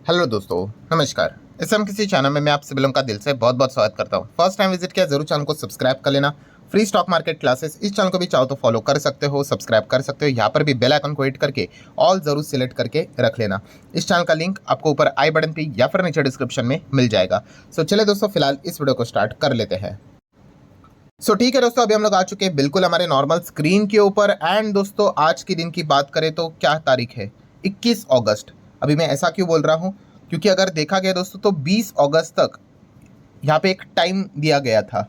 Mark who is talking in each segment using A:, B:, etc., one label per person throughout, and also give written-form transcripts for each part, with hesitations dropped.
A: Hello दोस्तों, नमस्कार। इस समय किसी चैनल में मैं आप सभी लोगों का दिल से बहुत बहुत स्वागत करता हूं। फर्स्ट टाइम विजिट किया जरूर चैनल को सब्सक्राइब कर लेना। फ्री स्टॉक मार्केट क्लासेस इस चैनल को भी चाहो तो फॉलो कर सकते हो, सब्सक्राइब कर सकते हो। यहाँ पर भी बेल आइकन को हिट करके ऑल जरूर सिलेक्ट करके रख लेना। इस चैनल का लिंक आपको ऊपर आई बटन पे या फिर नीचे डिस्क्रिप्शन में मिल जाएगा। सो चले दोस्तों, फिलहाल इस वीडियो को स्टार्ट कर लेते हैं। ठीक है दोस्तों, अभी हम लोग आ चुके हैं बिल्कुल हमारे नॉर्मल स्क्रीन के ऊपर। एंड दोस्तों, आज के दिन की बात करें तो क्या तारीख है? 21 अगस्त। अभी मैं ऐसा क्यों बोल रहा हूं? क्योंकि अगर देखा गया दोस्तों तो 20 अगस्त तक यहाँ पे एक टाइम दिया गया था।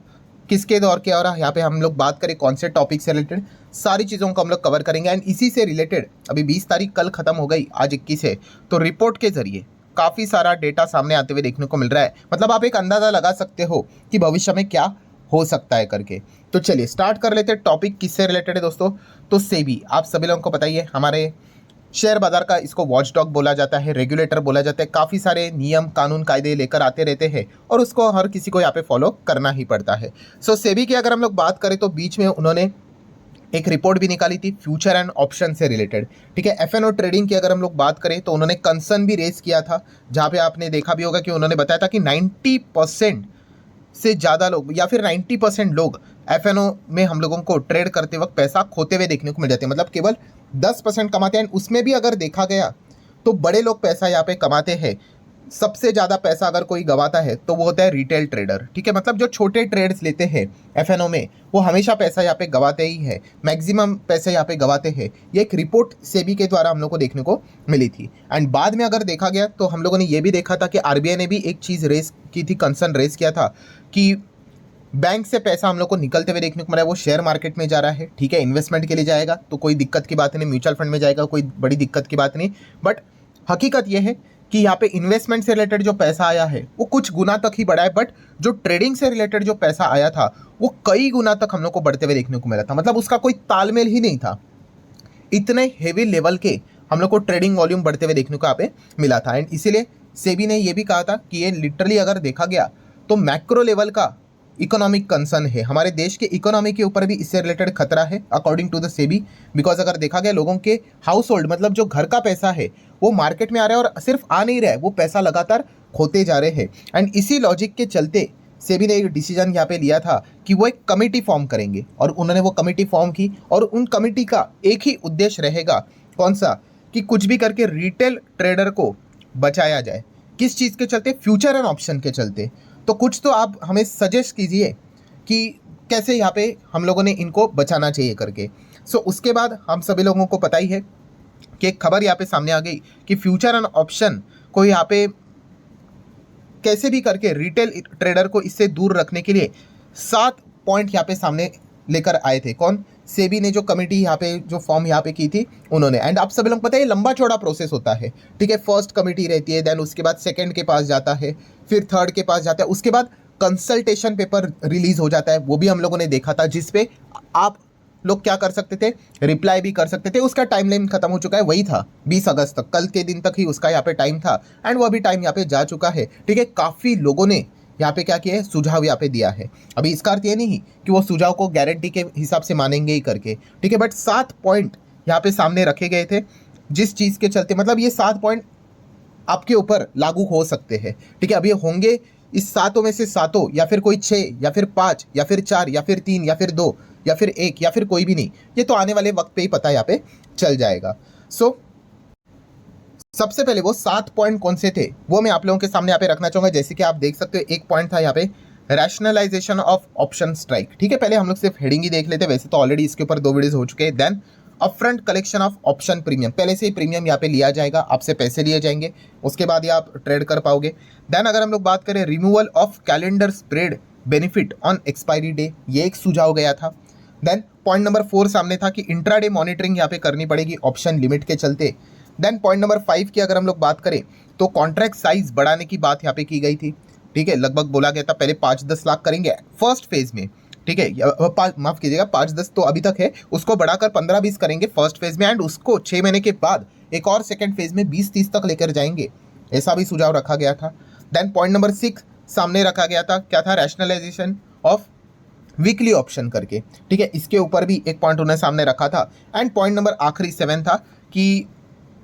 A: किसके दौर के? और यहाँ पे हम लोग बात करें कौन से टॉपिक से रिलेटेड, सारी चीज़ों को हम लोग कवर करेंगे। एंड इसी से रिलेटेड अभी 20 तारीख कल खत्म हो गई, आज 21 है, तो रिपोर्ट के जरिए काफ़ी सारा डेटा सामने आते हुए देखने को मिल रहा है। मतलब आप एक अंदाज़ा लगा सकते हो कि भविष्य में क्या हो सकता है करके। तो चलिए स्टार्ट कर लेते हैं। टॉपिक किससे रिलेटेड है दोस्तों? तो सेबी, आप सभी लोगों को बताइए, हमारे शेयर बाजार का इसको वॉचडॉग बोला जाता है, रेगुलेटर बोला जाता है। काफ़ी सारे नियम कानून कायदे लेकर आते रहते हैं और उसको हर किसी को यहाँ पे फॉलो करना ही पड़ता है। सेबी की अगर हम लोग बात करें तो बीच में उन्होंने एक रिपोर्ट भी निकाली थी फ्यूचर एंड ऑप्शन से रिलेटेड। ठीक है, एफएनओ ट्रेडिंग की अगर हम लोग बात करें तो उन्होंने कंसर्न भी रेज किया था, जहाँ पे आपने देखा भी होगा कि उन्होंने बताया था कि 90% से ज़्यादा लोग या फिर 90% लोग एफएनओ में हम लोगों को ट्रेड करते वक्त पैसा खोते हुए देखने को मिल जाते हैं। मतलब केवल 10% कमाते हैं। उसमें भी अगर देखा गया तो बड़े लोग पैसा यहाँ पे कमाते हैं। सबसे ज़्यादा पैसा अगर कोई गवाता है तो वो होता है रिटेल ट्रेडर। ठीक है, मतलब जो छोटे ट्रेड्स लेते हैं एफएनओ में, वो हमेशा पैसा यहाँ पे गवाते ही है, मैक्सिमम पैसे यहाँ पे गवाते हैं। ये एक रिपोर्ट सेबी के द्वारा हम लोग को देखने को मिली थी। एंड बाद में अगर देखा गया तो हम लोगों ने ये भी देखा था कि आरबीआई ने भी एक चीज़ रेस की थी, कंसर्न रेस किया था कि बैंक से पैसा हम लोग को निकलते हुए देखने को मिला है, वो शेयर मार्केट में जा रहा है। ठीक है, इन्वेस्टमेंट के लिए जाएगा तो कोई दिक्कत की बात नहीं, म्यूचुअल फंड में जाएगा कोई बड़ी दिक्कत की बात नहीं। बट हकीकत यह है कि यहाँ पे इन्वेस्टमेंट से रिलेटेड जो पैसा आया है वो कुछ गुना तक ही बढ़ा है, बट जो ट्रेडिंग से रिलेटेड जो पैसा आया था वो कई गुना तक हम लोग को बढ़ते हुए देखने को मिला था। मतलब उसका कोई तालमेल ही नहीं था। इतने हेवी लेवल के हम लोग को ट्रेडिंग वॉल्यूम बढ़ते हुए देखने को यहाँ पे मिला था। एंड इसीलिए सेबी ने ये भी कहा था कि ये लिटरली अगर देखा गया तो मैक्रो लेवल का इकोनॉमिक कंसर्न है, हमारे देश के इकोनॉमी के ऊपर भी इससे रिलेटेड खतरा है according to the SEBI. Because अगर देखा गया लोगों के हाउस होल्ड, मतलब जो घर का पैसा है, वो मार्केट में आ रहा है और सिर्फ आ नहीं रहा है, वो पैसा लगातार खोते जा रहे हैं। एंड इसी लॉजिक के चलते सेबी ने एक डिसीजन यहाँ पे लिया था कि वो एक कमेटी फॉर्म करेंगे। और उन्होंने वो कमेटी फॉर्म की और उन कमेटी का एक ही उद्देश्य रहेगा, कौन सा? कि कुछ भी करके रिटेल ट्रेडर को बचाया जाए। किस चीज़ के चलते? फ्यूचर एंड ऑप्शन के चलते। तो कुछ तो आप हमें सजेस्ट कीजिए कि कैसे यहाँ पे हम लोगों ने इनको बचाना चाहिए करके। उसके बाद हम सभी लोगों को पता ही है कि एक खबर यहाँ पे सामने आ गई कि फ्यूचर एंड ऑप्शन को यहाँ पे कैसे भी करके रिटेल ट्रेडर को इससे दूर रखने के लिए 7 पॉइंट यहाँ पे सामने लेकर आए थे। कौन? सेबी ने जो कमेटी यहाँ पे जो फॉर्म यहाँ पे की थी उन्होंने। एंड आप सभी लोग पता है लंबा चौड़ा प्रोसेस होता है। ठीक है, फर्स्ट कमेटी रहती है, देन उसके बाद सेकंड के पास जाता है, फिर थर्ड के पास जाता है, उसके बाद कंसल्टेशन पेपर रिलीज हो जाता है, वो भी हम लोगों ने देखा था, जिसपे आप लोग क्या कर सकते थे? रिप्लाई भी कर सकते थे। उसका टाइमलाइन खत्म हो चुका है, वही था 20 अगस्त तक, कल के दिन तक ही उसका यहाँ पे टाइम था। एंड वो अभी टाइम यहाँ पे जा चुका है। ठीक है, काफ़ी लोगों ने यहाँ पे क्या किया है? सुझाव यहाँ पे दिया है। अभी इसका अर्थ ये नहीं कि वो सुझाव को गारंटी के हिसाब से मानेंगे ही करके। ठीक है, बट 7 पॉइंट यहाँ पे सामने रखे गए थे, जिस चीज़ के चलते मतलब ये 7 पॉइंट आपके ऊपर लागू हो सकते हैं। ठीक है, अभी होंगे इस 7 में से 7 या फिर कोई 6 या फिर 5 या फिर 4 या फिर 3 या फिर 2 या फिर 1 या फिर कोई भी नहीं, ये तो आने वाले वक्त पे ही पता यहाँ पे चल जाएगा। सबसे पहले वो 7 पॉइंट कौन से थे वो मैं आप लोगों के सामने यहाँ पे रखना चाहूँगा। जैसे कि आप देख सकते हो, एक पॉइंट था यहाँ पे रैशनलाइजेशन ऑफ ऑप्शन स्ट्राइक। ठीक है, पहले हम लोग सिर्फ हेडिंग ही देख लेते, वैसे तो ऑलरेडी इसके ऊपर 2 वीडियोस हो चुके हैं। Then upfront collection of option premium, पहले से ही प्रीमियम यहाँ पे लिया जाएगा, आपसे पैसे लिए जाएंगे, उसके बाद ही आप ट्रेड कर पाओगे। देन अगर हम लोग बात करें removal of calendar spread benefit on expiry day, ये एक सुझाव गया था। देन पॉइंट नंबर 4 सामने था कि इंट्राडे मॉनिटरिंग यहाँ पे करनी पड़ेगी ऑप्शन लिमिट के चलते। देन पॉइंट नंबर 5 की अगर हम लोग बात करें तो कॉन्ट्रैक्ट साइज बढ़ाने की बात यहाँ पे की गई थी। ठीक है, लगभग बोला गया था पहले 5-10 लाख करेंगे फर्स्ट फेज में। ठीक है, माफ कीजिएगा, 5-10 तो अभी तक है, उसको बढ़ाकर 15-20 करेंगे फर्स्ट फेज में। एंड उसको 6 महीने के बाद एक और सेकेंड फेज में 20-30 तक लेकर जाएंगे, ऐसा भी सुझाव रखा गया था। देन पॉइंट नंबर 6 सामने रखा गया था, क्या था? रैशनलाइजेशन ऑफ वीकली ऑप्शन करके। ठीक है, इसके ऊपर भी एक पॉइंट उन्होंने सामने रखा था। एंड पॉइंट नंबर आखिरी 7 था कि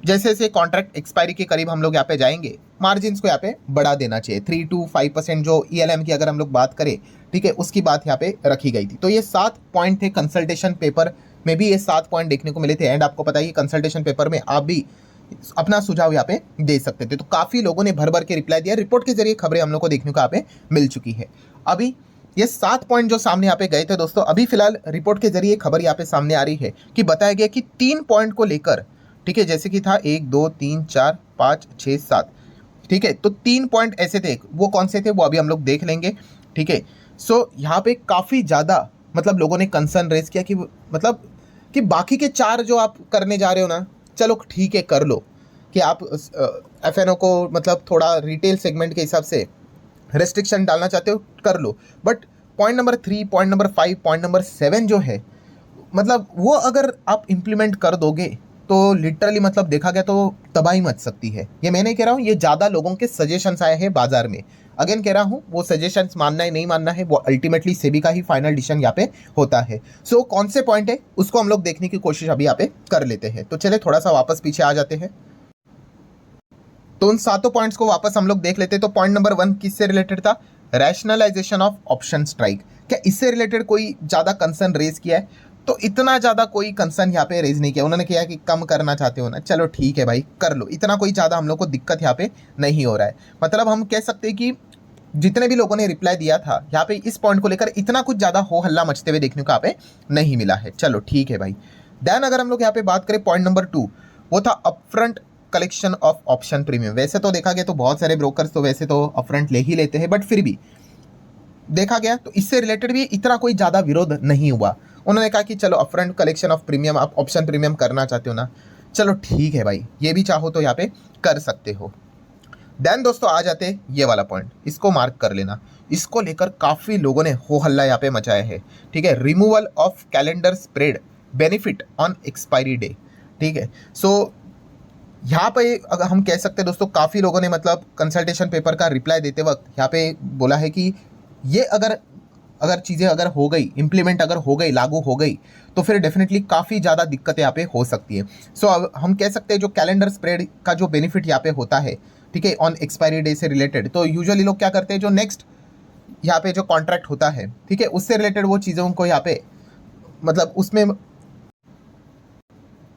A: जैसे जैसे कॉन्ट्रैक्ट एक्सपायरी के करीब हम लोग यहाँ पे जाएंगे, मार्जिन को यहाँ पे बढ़ा देना चाहिए। 3 to 5% जो ELM की अगर हम लोग बात करें, ठीक है, उसकी बात यहाँ पे रखी गई थी। तो ये 7 पॉइंट थे, कंसल्टेशन पेपर में भी ये 7 पॉइंट देखने को मिले थे। एंड आपको पता है कंसल्टेशन पेपर में आप भी अपना सुझाव यहाँ पे दे सकते थे। तो काफ़ी लोगों ने भर भर के रिप्लाई दिया, रिपोर्ट के जरिए खबरें हम लोग को देखने को यहाँ पे मिल चुकी है। अभी ये 7 पॉइंट जो सामने यहाँ पे गए थे दोस्तों, अभी फिलहाल रिपोर्ट के जरिए खबर यहाँ पे सामने आ रही है कि बताया गया कि 3 पॉइंट को लेकर, ठीक है, जैसे कि था 1 2 3 4 5 6 7, ठीक है, तो 3 पॉइंट ऐसे थे, वो कौन से थे वो अभी हम लोग देख लेंगे, ठीक है। सो यहाँ पे काफ़ी ज़्यादा मतलब लोगों ने कंसर्न रेज किया कि मतलब कि बाकी के 4 जो आप करने जा रहे हो ना, चलो ठीक है कर लो, कि आप FNO को मतलब थोड़ा रिटेल सेगमेंट के हिसाब से रेस्ट्रिक्शन डालना चाहते हो कर लो, but point number 3, point number 5, point number 7 जो है, मतलब वो अगर आप इम्प्लीमेंट कर दोगे तो लिटरली मतलब देखा गया तो तबाही मच सकती है। ये मैं नहीं कह रहा हूँ, ये ज़्यादा लोगों के सजेशंस आए हैं बाजार में। अगेन कह रहा हूँ, वो सजेशंस मानना है नहीं मानना है वो अल्टीमेटली सेबी का ही फाइनल डिसीजन यहाँ पे होता है। सो कौन से पॉइंट है उसको हम लोग देखने की कोशिश अभी यहाँ पे कर लेते हैं। तो चले थोड़ा सा वापस पीछे आ जाते हैं, तो उन 7 पॉइंट्स को वापस हम लोग देख लेते हैं। तो पॉइंट नंबर 1 किससे रिलेटेड था? Rationalisation of option strike. क्या इससे रिलेटेड कोई ज़्यादा कंसर्न रेज किया है? तो इतना ज़्यादा कोई कंसर्न यहाँ पे रेज नहीं किया। उन्होंने किया कि कम करना चाहते हो ना, चलो ठीक है भाई कर लो, इतना कोई ज़्यादा हम लोग को दिक्कत यहाँ पे नहीं हो रहा है। मतलब हम कह सकते हैं कि जितने भी लोगों ने रिप्लाई दिया था यहाँ पे इस पॉइंट को लेकर इतना कुछ ज़्यादा हो हल्ला मचते हुए देखने को यहाँ पे नहीं मिला है। चलो ठीक है भाई। देन अगर हम लोग यहाँ पे बात करें पॉइंट नंबर 2, वो था upfront collection of option premium. वैसे तो देखा गया तो बहुत सारे ब्रोकर्स तो वैसे तो अपफ्रंट ले ही लेते हैं, बट फिर भी देखा गया तो इससे रिलेटेड भी इतना कोई ज़्यादा विरोध नहीं हुआ। उन्होंने कहा कि चलो अपफ्रंट कलेक्शन ऑफ प्रीमियम, आप ऑप्शन प्रीमियम करना चाहते हो ना, चलो ठीक है भाई, ये भी चाहो तो यहाँ पे कर सकते हो। देन दोस्तों आ जाते हैं ये वाला पॉइंट, इसको मार्क कर लेना। इसको लेकर काफ़ी लोगों ने हो हल्ला यहाँ पे मचाया है, ठीक है। Removal of calendar spread benefit on expiry day, ठीक है। सो यहाँ पे अगर हम कह सकते हैं दोस्तों, काफ़ी लोगों ने मतलब कंसल्टेशन पेपर का रिप्लाई देते वक्त यहाँ पे बोला है कि ये अगर चीज़ें अगर हो गई इम्प्लीमेंट, अगर हो गई लागू हो गई, तो फिर डेफिनेटली काफ़ी ज़्यादा दिक्कतें यहाँ पे हो सकती है। सो अब हम कह सकते हैं जो कैलेंडर स्प्रेड का जो बेनिफिट यहाँ पे होता है, ठीक है, ऑन एक्सपायरी डे से रिलेटेड, तो यूजुअली लोग क्या करते हैं, जो नेक्स्ट यहाँ पे जो कॉन्ट्रैक्ट होता है, ठीक है, उससे रिलेटेड वो चीज़ों को यहाँ पे मतलब उसमें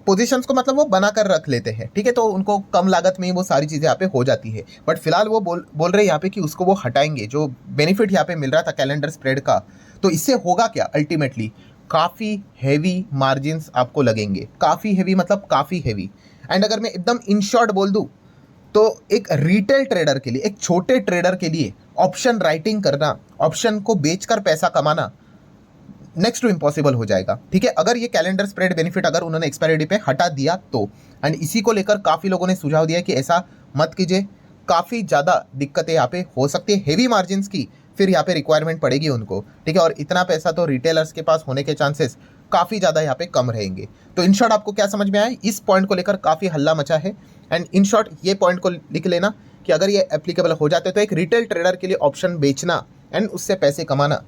A: पोजीशंस को मतलब वो बना कर रख लेते हैं, ठीक है। तो उनको कम लागत में ही वो सारी चीज़ें यहाँ पे हो जाती है। बट फिलहाल वो बोल रहे हैं यहाँ पे कि उसको वो हटाएंगे, जो बेनिफिट यहाँ पे मिल रहा था कैलेंडर स्प्रेड का। तो इससे होगा क्या अल्टीमेटली, काफ़ी हैवी मार्जिन्स आपको लगेंगे, काफ़ी हैवी मतलब काफ़ी हैवी। एंड अगर मैं एकदम इन शॉर्ट बोल दूँ तो एक रिटेल ट्रेडर के लिए, एक छोटे ट्रेडर के लिए ऑप्शन राइटिंग करना, ऑप्शन को बेचकर पैसा कमाना नेक्स्ट टू इम्पॉसिबल हो जाएगा, ठीक है। अगर ये कैलेंडर स्प्रेड बेनिफिट अगर उन्होंने एक्सपायरी डे पे हटा दिया तो, एंड इसी को लेकर काफ़ी लोगों ने सुझाव दिया कि ऐसा मत कीजिए, काफ़ी ज़्यादा दिक्कतें यहाँ पे हो सकती है, हेवी मार्जिन्स की फिर यहाँ पे रिक्वायरमेंट पड़ेगी उनको, ठीक है। और इतना पैसा तो रिटेलर्स के पास होने के चांसेस काफ़ी ज़्यादा यहाँ पे कम रहेंगे। तो इन शॉर्ट आपको क्या समझ में आया, इस पॉइंट को लेकर काफ़ी हल्ला मचा है। एंड इन शॉर्ट ये पॉइंट को लिख लेना कि अगर ये एप्लीकेबल हो जाते तो एक रिटेल ट्रेडर के लिए ऑप्शन बेचना एंड उससे पैसे कमाना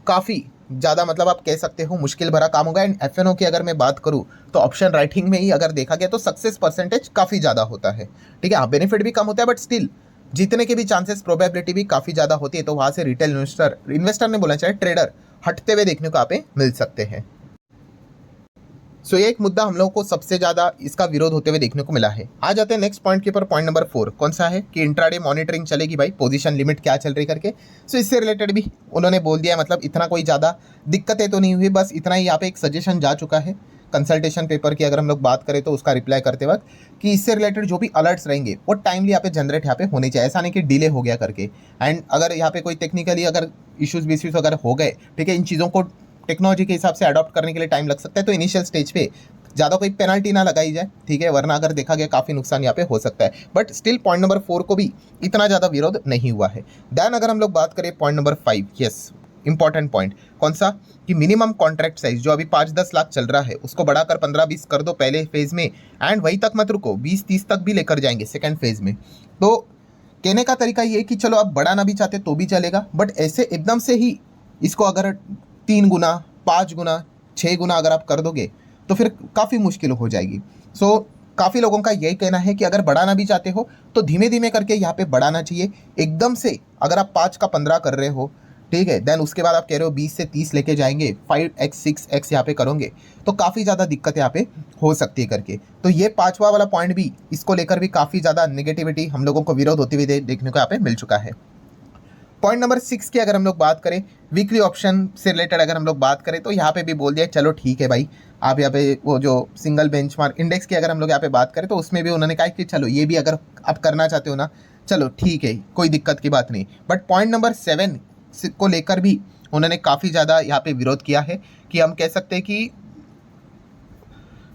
A: काफ़ी ज़्यादा मतलब आप कह सकते हो मुश्किल भरा काम होगा। एंड FNO की अगर मैं बात करूँ तो ऑप्शन राइटिंग में ही अगर देखा गया तो सक्सेस परसेंटेज काफ़ी ज़्यादा होता है, ठीक है। हाँ, बेनिफिट भी कम होता है, बट स्टिल जीतने के भी चांसेस, प्रोबेबिलिटी भी काफ़ी ज़्यादा होती है। तो वहाँ से रिटेल इन्वेस्टर ने बोला चाहे ट्रेडर हटते हुए देखने को यहाँ पे मिल सकते हैं। सो ये एक मुद्दा हम लोगों को सबसे ज़्यादा इसका विरोध होते हुए देखने को मिला है। आ जाते हैं नेक्स्ट पॉइंट के ऊपर। पॉइंट नंबर 4 कौन सा है कि इंट्राडे मॉनिटरिंग चलेगी भाई, पोजीशन लिमिट क्या चल रही करके। सो इससे रिलेटेड भी उन्होंने बोल दिया, मतलब इतना कोई ज़्यादा दिक्कतें तो नहीं हुई, बस इतना ही यहाँ पे एक सजेशन जा चुका है कंसल्टेशन पेपर की अगर हम लोग बात करें तो उसका रिप्लाई करते वक्त, कि इससे रिलेटेड जो भी अलर्ट्स रहेंगे वो टाइमली यहाँ पे जनरेट यहाँ पे होने चाहिए, ऐसा नहीं कि डिले हो गया करके। एंड अगर यहाँ पे कोई टेक्निकली अगर इश्यूज विश्यूज अगर हो गए, ठीक है, इन चीज़ों को टेक्नोलॉजी के हिसाब से अडॉप्ट करने के लिए टाइम लग सकता है, तो इनिशियल स्टेज पे ज़्यादा कोई पेनल्टी ना लगाई जाए, ठीक है, वरना अगर देखा गया काफ़ी नुकसान यहाँ पे हो सकता है। बट स्टिल पॉइंट नंबर 4 को भी इतना ज़्यादा विरोध नहीं हुआ है। देन अगर हम लोग बात करें point number 5, yes important point, कौन सा कि मिनिमम कॉन्ट्रैक्ट साइज जो अभी 5-10 लाख चल रहा है उसको बढ़ाकर 15-20 कर दो पहले फेज़ में, एंड वहीं तक मत रुको, 20-30 तक भी लेकर जाएंगे सेकेंड फेज़ में। तो कहने का तरीका ये कि चलो आप बढ़ाना भी चाहते तो भी चलेगा, बट ऐसे एकदम से ही इसको अगर 3 गुना, 5 गुना, 6 गुना अगर आप कर दोगे तो फिर काफ़ी मुश्किल हो जाएगी। सो काफ़ी लोगों का यही कहना है कि अगर बढ़ाना भी चाहते हो तो धीमे धीमे करके यहाँ पे बढ़ाना चाहिए। एकदम से अगर आप 5 का 15 कर रहे हो, ठीक है, देन उसके बाद आप कह रहे हो 20 से 30 लेके जाएंगे, 5x 6x यहाँ पे करोगे तो काफ़ी ज़्यादा दिक्कत यहाँ पे हो सकती है करके। तो ये पांचवा वाला पॉइंट भी, इसको लेकर भी काफ़ी ज़्यादा नेगेटिविटी हम लोगों को विरोध होती हुई देखने को यहाँ पे मिल चुका है। पॉइंट नंबर 6 की अगर हम लोग बात करें, वीकली ऑप्शन से रिलेटेड अगर हम लोग बात करें तो यहाँ पे भी बोल दिया चलो ठीक है भाई, आप यहाँ पे वो जो सिंगल बेंचमार्क इंडेक्स की अगर हम लोग यहाँ पे बात करें तो उसमें भी उन्होंने कहा कि चलो ये भी अगर आप करना चाहते हो ना, चलो ठीक है, कोई दिक्कत की बात नहीं। बट पॉइंट नंबर 7 को लेकर भी उन्होंने काफ़ी ज़्यादा यहाँ पे विरोध किया है कि हम कह सकते हैं कि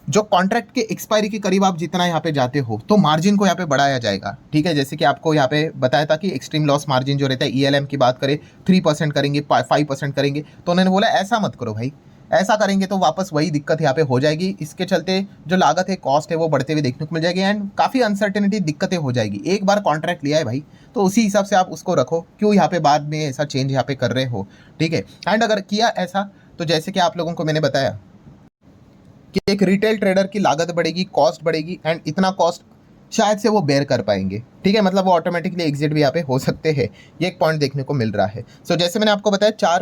A: जो कॉन्ट्रैक्ट के एक्सपायरी के करीब आप जितना यहाँ पे जाते हो तो मार्जिन को यहाँ पे बढ़ाया जाएगा, ठीक है। जैसे कि आपको यहाँ पे बताया था कि एक्सट्रीम लॉस मार्जिन जो रहता है ELM की बात करें 3% करेंगे, 5% करेंगे, तो उन्होंने बोला ऐसा मत करो भाई, ऐसा करेंगे तो वापस वही दिक्कत यहाँ पे हो जाएगी। इसके चलते जो लागत है, कॉस्ट है, वो बढ़ते हुए देखने को मिल जाएगी एंड काफ़ी अनसर्टेनिटी दिक्कतें हो जाएगी। एक बार कॉन्ट्रैक्ट लिया है भाई तो उसी हिसाब से आप उसको रखो, क्यों यहाँ पे बाद में ऐसा चेंज यहाँ पे कर रहे हो, ठीक है। एंड अगर किया ऐसा तो जैसे कि आप लोगों को मैंने बताया कि एक रिटेल ट्रेडर की लागत बढ़ेगी, कॉस्ट बढ़ेगी एंड इतना कॉस्ट शायद से वो बेयर कर पाएंगे, ठीक है। मतलब वो ऑटोमेटिकली एग्जिट भी यहाँ पे हो सकते हैं, ये एक पॉइंट देखने को मिल रहा है। सो जैसे मैंने आपको बताया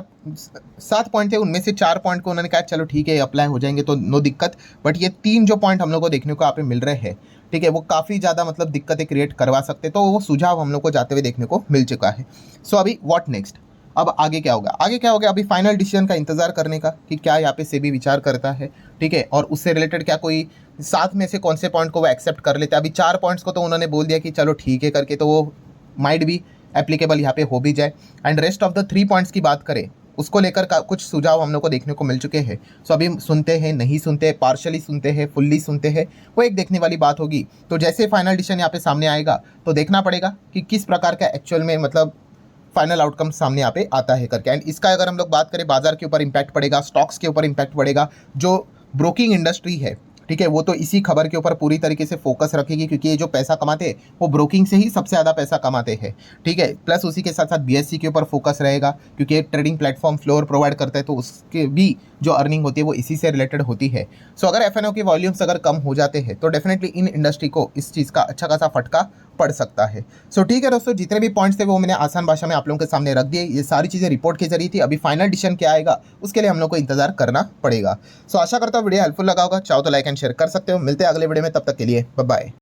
A: 7 पॉइंट थे, उनमें से 4 पॉइंट को उन्होंने कहा चलो ठीक है अप्लाई हो जाएंगे तो नो दिक्कत। बट ये 3 जो पॉइंट हम लोग को देखने को यहाँ पे मिल रहे हैं, ठीक है, वो काफ़ी ज़्यादा मतलब दिक्कतें क्रिएट करवा सकते, तो वो सुझाव हम लोग को जाते हुए देखने को मिल चुका है। सो अभी व्हाट नेक्स्ट, अब आगे क्या होगा, आगे क्या होगा, अभी फाइनल डिसीजन का इंतजार करने का कि क्या यहाँ पे सेबी विचार करता है, ठीक है, और उससे रिलेटेड क्या कोई 7 में से कौन से पॉइंट को वो एक्सेप्ट कर लेते हैं। अभी 4 पॉइंट्स को तो उन्होंने बोल दिया कि चलो ठीक है करके, तो वो माइट भी एप्लीकेबल यहाँ पे हो भी जाए। And rest of the 3 points की बात करें, उसको लेकर कुछ सुझाव हम लोग को देखने को मिल चुके हैं। सो अभी सुनते हैं, नहीं सुनते, पार्शली सुनते हैं, फुल्ली सुनते हैं, वो एक देखने वाली बात होगी। तो जैसे फाइनल डिसीजन यहाँ पे सामने आएगा तो देखना पड़ेगा कि किस प्रकार का एक्चुअल में मतलब फाइनल आउटकम सामने यहाँ पे आता है करके। एंड इसका अगर हम लोग बात करें, बाजार के ऊपर इंपैक्ट पड़ेगा, स्टॉक्स के ऊपर इंपैक्ट पड़ेगा, जो ब्रोकिंग इंडस्ट्री है, ठीक है, वो तो इसी खबर के ऊपर पूरी तरीके से फोकस रखेगी, क्योंकि ये जो पैसा कमाते हैं वो ब्रोकिंग से ही सबसे ज़्यादा पैसा कमाते हैं, ठीक है। प्लस उसी के साथ साथ BSE के ऊपर फोकस रहेगा, क्योंकि एक ट्रेडिंग प्लेटफॉर्म फ्लोर प्रोवाइड करता है, तो उसके भी जो अर्निंग होती है वो इसी से रिलेटेड होती है। सो अगर FNO के वॉल्यूम्स अगर कम हो जाते हैं तो डेफिनेटली इन इंडस्ट्री को इस चीज़ का अच्छा खासा फटका पड़ सकता है। सो ठीक है दोस्तों, जितने भी पॉइंट्स थे वो मैंने आसान भाषा में आप लोगों के सामने रख दिए। ये सारी चीज़ें रिपोर्ट के जरिए थी, अभी फाइनल डिसीजन क्या आएगा उसके लिए हम लोग को इंतजार करना पड़ेगा। सो आशा करता हूँ वीडियो हेल्पफुल लगा होगा, चाहो तो लाइक एंड शेयर कर सकते हो। मिलते हैं अगले वीडियो में, तब तक के लिए बाय बाय।